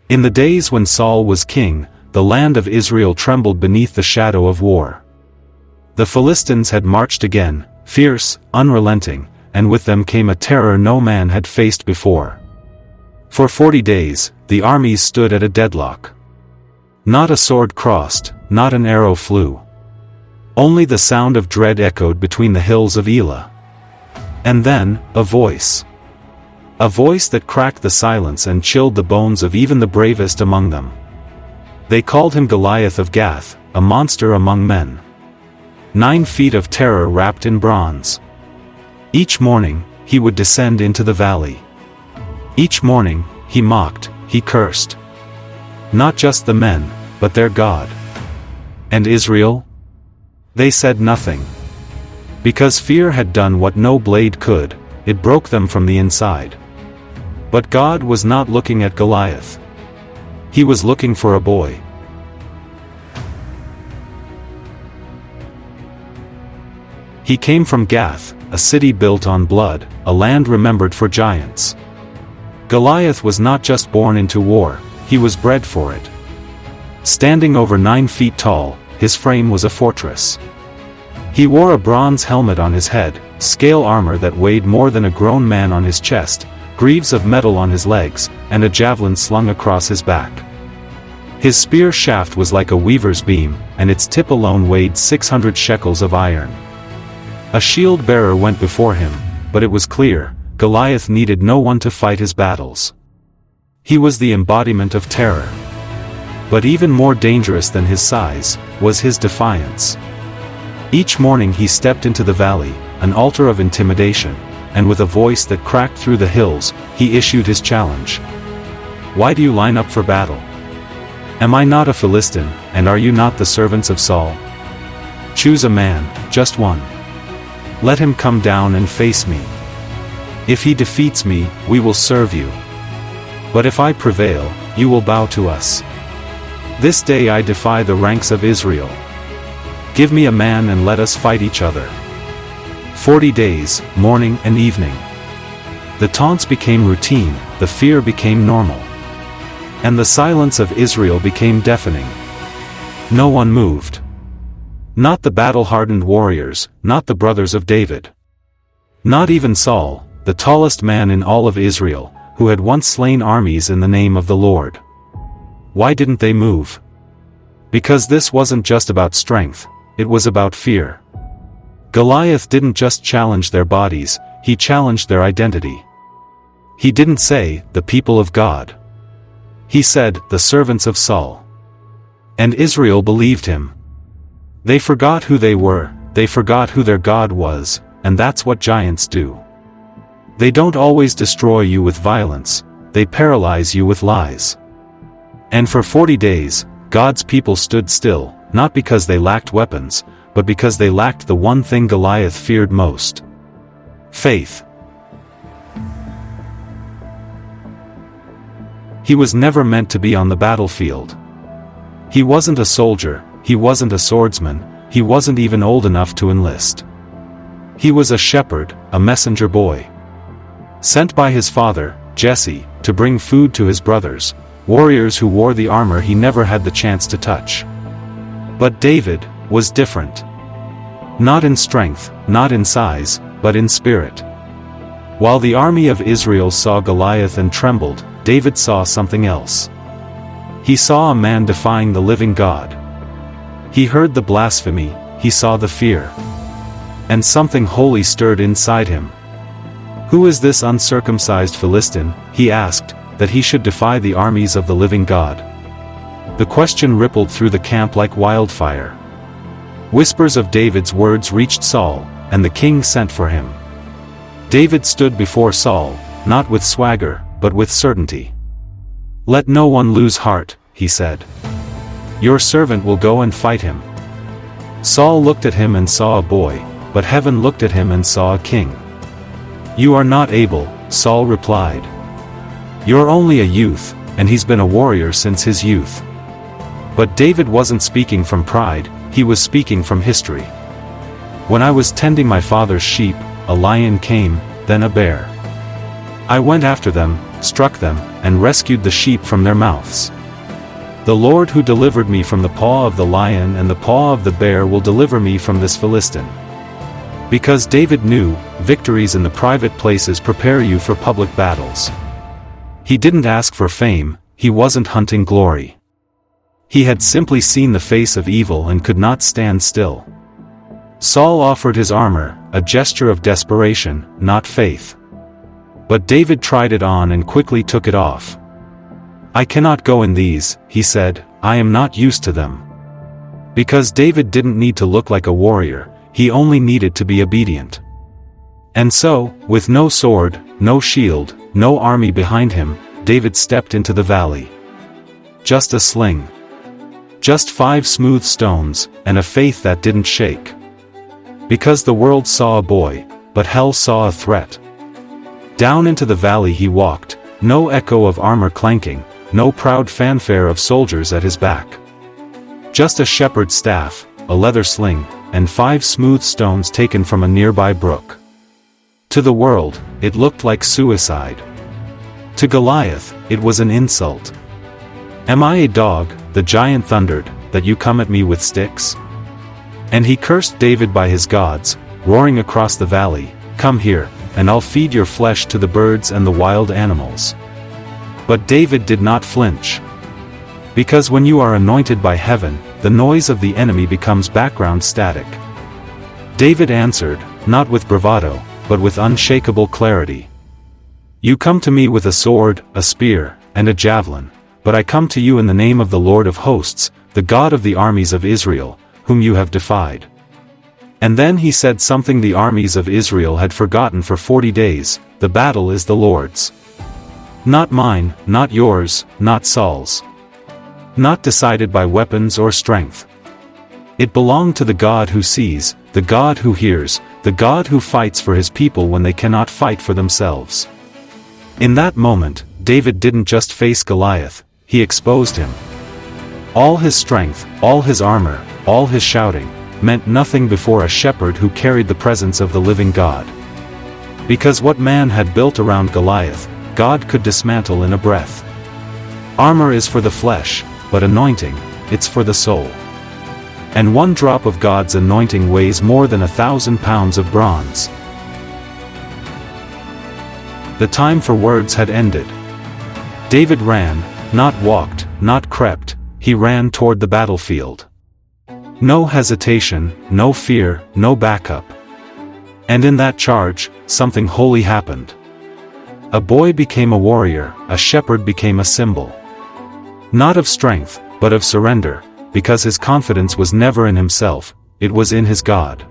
In the days when Saul was king, the land of Israel trembled beneath the shadow of war. The Philistines had marched again, fierce, unrelenting, and with them came a terror no man had faced before. For 40 days, the armies stood at a deadlock. Not a sword crossed, not an arrow flew. Only the sound of dread echoed between the hills of Elah. And then, a voice. A voice that cracked the silence and chilled the bones of even the bravest among them. They called him Goliath of Gath, a monster among men. 9 feet of terror wrapped in bronze. Each morning, he would descend into the valley. Each morning, he mocked, he cursed. Not just the men, but their God. And Israel? They said nothing. Because fear had done what no blade could, it broke them from the inside. But God was not looking at Goliath. He was looking for a boy. He came from Gath, a city built on blood, a land remembered for giants. Goliath was not just born into war, he was bred for it. Standing over 9 feet tall, his frame was a fortress. He wore a bronze helmet on his head, scale armor that weighed more than a grown man on his chest, greaves of metal on his legs, and a javelin slung across his back. His spear shaft was like a weaver's beam, and its tip alone weighed 600 shekels of iron. A shield bearer went before him, but it was clear, Goliath needed no one to fight his battles. He was the embodiment of terror. But even more dangerous than his size, was his defiance. Each morning he stepped into the valley, an altar of intimidation, and with a voice that cracked through the hills, he issued his challenge. Why do you line up for battle? Am I not a Philistine, and are you not the servants of Saul? Choose a man, just one. Let him come down and face me. If he defeats me, we will serve you. But if I prevail, you will bow to us. This day I defy the ranks of Israel. Give me a man and let us fight each other. 40 days, morning and evening. The taunts became routine, the fear became normal. And the silence of Israel became deafening. No one moved. Not the battle-hardened warriors, not the brothers of David. Not even Saul, the tallest man in all of Israel, who had once slain armies in the name of the Lord. Why didn't they move? Because this wasn't just about strength, it was about fear. Goliath didn't just challenge their bodies, he challenged their identity. He didn't say, the people of God. He said, the servants of Saul. And Israel believed him. They forgot who they were, they forgot who their God was, and that's what giants do. They don't always destroy you with violence, they paralyze you with lies. And for 40 days, God's people stood still, not because they lacked weapons, but because they lacked the one thing Goliath feared most. Faith. He was never meant to be on the battlefield. He wasn't a soldier, he wasn't a swordsman, he wasn't even old enough to enlist. He was a shepherd, a messenger boy. Sent by his father, Jesse, to bring food to his brothers, warriors who wore the armor he never had the chance to touch. But David was different. Not in strength, not in size, but in spirit. While the army of Israel saw Goliath and trembled, David saw something else. He saw a man defying the living God. He heard the blasphemy, he saw the fear. And something holy stirred inside him. Who is this uncircumcised Philistine, he asked, that he should defy the armies of the living God? The question rippled through the camp like wildfire. Whispers of David's words reached Saul, and the king sent for him. David stood before Saul, not with swagger, but with certainty. Let no one lose heart, he said. Your servant will go and fight him. Saul looked at him and saw a boy, but heaven looked at him and saw a king. You are not able, Saul replied. You're only a youth, and he's been a warrior since his youth. But David wasn't speaking from pride, he was speaking from history. When I was tending my father's sheep, a lion came, then a bear. I went after them, struck them, and rescued the sheep from their mouths. The Lord who delivered me from the paw of the lion and the paw of the bear will deliver me from this Philistine." Because David knew, victories in the private places prepare you for public battles. He didn't ask for fame, he wasn't hunting glory. He had simply seen the face of evil and could not stand still. Saul offered his armor, a gesture of desperation, not faith. But David tried it on and quickly took it off. "I cannot go in these," he said, "I am not used to them." Because David didn't need to look like a warrior, he only needed to be obedient. And so, with no sword, no shield, no army behind him, David stepped into the valley. Just a sling. Just 5 smooth stones, and a faith that didn't shake. Because the world saw a boy, but hell saw a threat. Down into the valley he walked, no echo of armor clanking, no proud fanfare of soldiers at his back. Just a shepherd's staff, a leather sling, and 5 smooth stones taken from a nearby brook. To the world, it looked like suicide. To Goliath, it was an insult. "Am I a dog," the giant thundered, "that you come at me with sticks?" And he cursed David by his gods, roaring across the valley, "Come here, and I'll feed your flesh to the birds and the wild animals." But David did not flinch. Because when you are anointed by heaven, the noise of the enemy becomes background static. David answered, not with bravado, but with unshakable clarity. "You come to me with a sword, a spear, and a javelin, but I come to you in the name of the Lord of hosts, the God of the armies of Israel, whom you have defied." And then he said something the armies of Israel had forgotten for 40 days, "The battle is the Lord's. Not mine, not yours, not Saul's. Not decided by weapons or strength. It belonged to the God who sees, the God who hears, the God who fights for his people when they cannot fight for themselves." In that moment, David didn't just face Goliath, he exposed him. All his strength, all his armor, all his shouting, meant nothing before a shepherd who carried the presence of the living God. Because what man had built around Goliath, God could dismantle in a breath. Armor is for the flesh, but anointing, it's for the soul. And 1 drop of God's anointing weighs more than 1,000 pounds of bronze. The time for words had ended. David ran, not walked, not crept, he ran toward the battlefield. No hesitation, no fear, no backup. And in that charge, something holy happened. A boy became a warrior, a shepherd became a symbol. Not of strength, but of surrender, because his confidence was never in himself, it was in his God.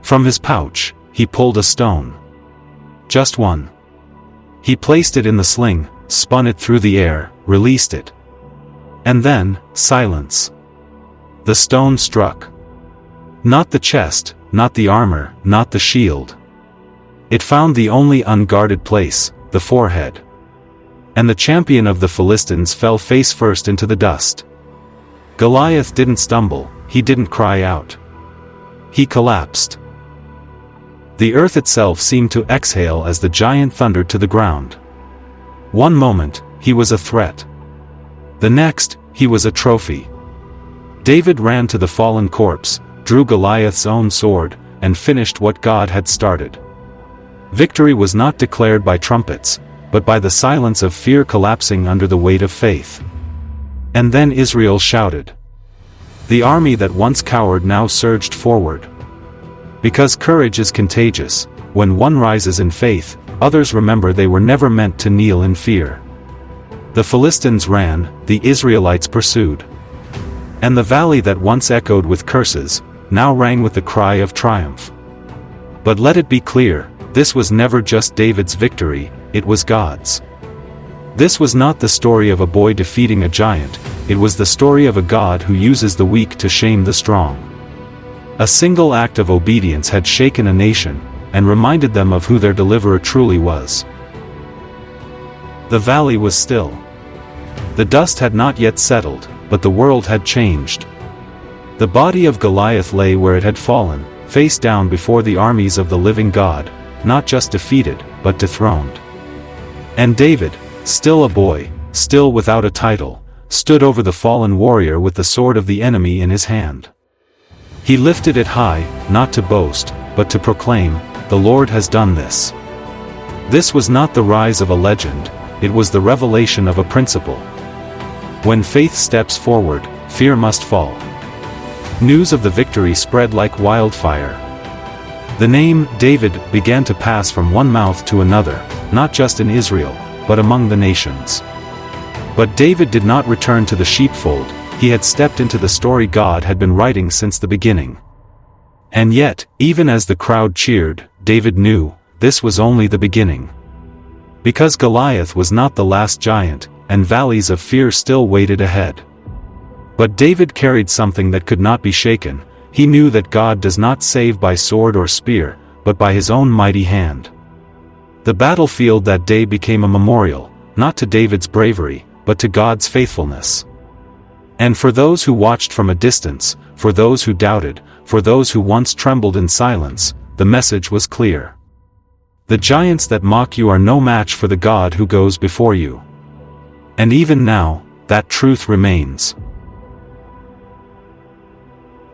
From his pouch, he pulled a stone. Just one. He placed it in the sling, spun it through the air, released it. And then, silence. The stone struck. Not the chest, not the armor, not the shield. It found the only unguarded place, the forehead. And the champion of the Philistines fell face first into the dust. Goliath didn't stumble, he didn't cry out. He collapsed. The earth itself seemed to exhale as the giant thundered to the ground. One moment, he was a threat. The next, he was a trophy. David ran to the fallen corpse, drew Goliath's own sword, and finished what God had started. Victory was not declared by trumpets, but by the silence of fear collapsing under the weight of faith. And then Israel shouted. The army that once cowered now surged forward. Because courage is contagious, when one rises in faith, others remember they were never meant to kneel in fear. The Philistines ran, the Israelites pursued. And the valley that once echoed with curses, now rang with the cry of triumph. But let it be clear, this was never just David's victory, it was God's. This was not the story of a boy defeating a giant, it was the story of a God who uses the weak to shame the strong. A single act of obedience had shaken a nation, and reminded them of who their deliverer truly was. The valley was still. The dust had not yet settled, but the world had changed. The body of Goliath lay where it had fallen, face down before the armies of the living God, not just defeated, but dethroned. And David, still a boy, still without a title, stood over the fallen warrior with the sword of the enemy in his hand. He lifted it high, not to boast, but to proclaim, "The Lord has done this." This was not the rise of a legend, it was the revelation of a principle. When faith steps forward, fear must fall. News of the victory spread like wildfire. The name, David, began to pass from one mouth to another, not just in Israel, but among the nations. But David did not return to the sheepfold, he had stepped into the story God had been writing since the beginning. And yet, even as the crowd cheered, David knew, this was only the beginning. Because Goliath was not the last giant, and valleys of fear still waited ahead. But David carried something that could not be shaken. He knew that God does not save by sword or spear, but by his own mighty hand. The battlefield that day became a memorial, not to David's bravery, but to God's faithfulness. And for those who watched from a distance, for those who doubted, for those who once trembled in silence, the message was clear. The giants that mock you are no match for the God who goes before you. And even now, that truth remains.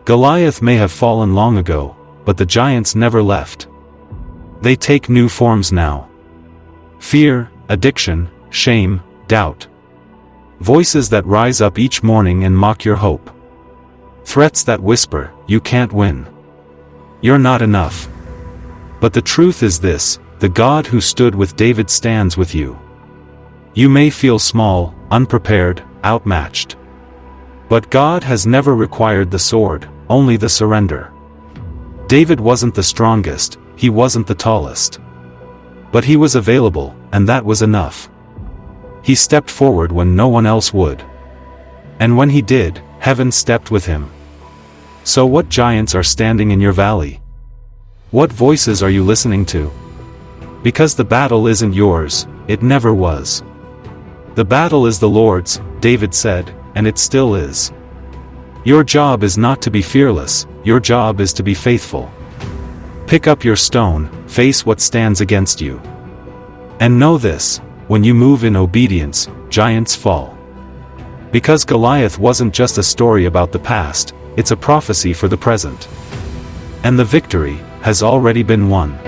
Goliath may have fallen long ago, but the giants never left. They take new forms now. Fear, addiction, shame, doubt. Voices that rise up each morning and mock your hope. Threats that whisper, you can't win. You're not enough. But the truth is this, the God who stood with David stands with you. You may feel small, unprepared, outmatched. But God has never required the sword, only the surrender. David wasn't the strongest, he wasn't the tallest. But he was available, and that was enough. He stepped forward when no one else would. And when he did, heaven stepped with him. So what giants are standing in your valley? What voices are you listening to? Because the battle isn't yours, it never was. The battle is the Lord's, David said, and it still is. Your job is not to be fearless, your job is to be faithful. Pick up your stone, face what stands against you. And know this, when you move in obedience, giants fall. Because Goliath wasn't just a story about the past, it's a prophecy for the present. And the victory has already been won.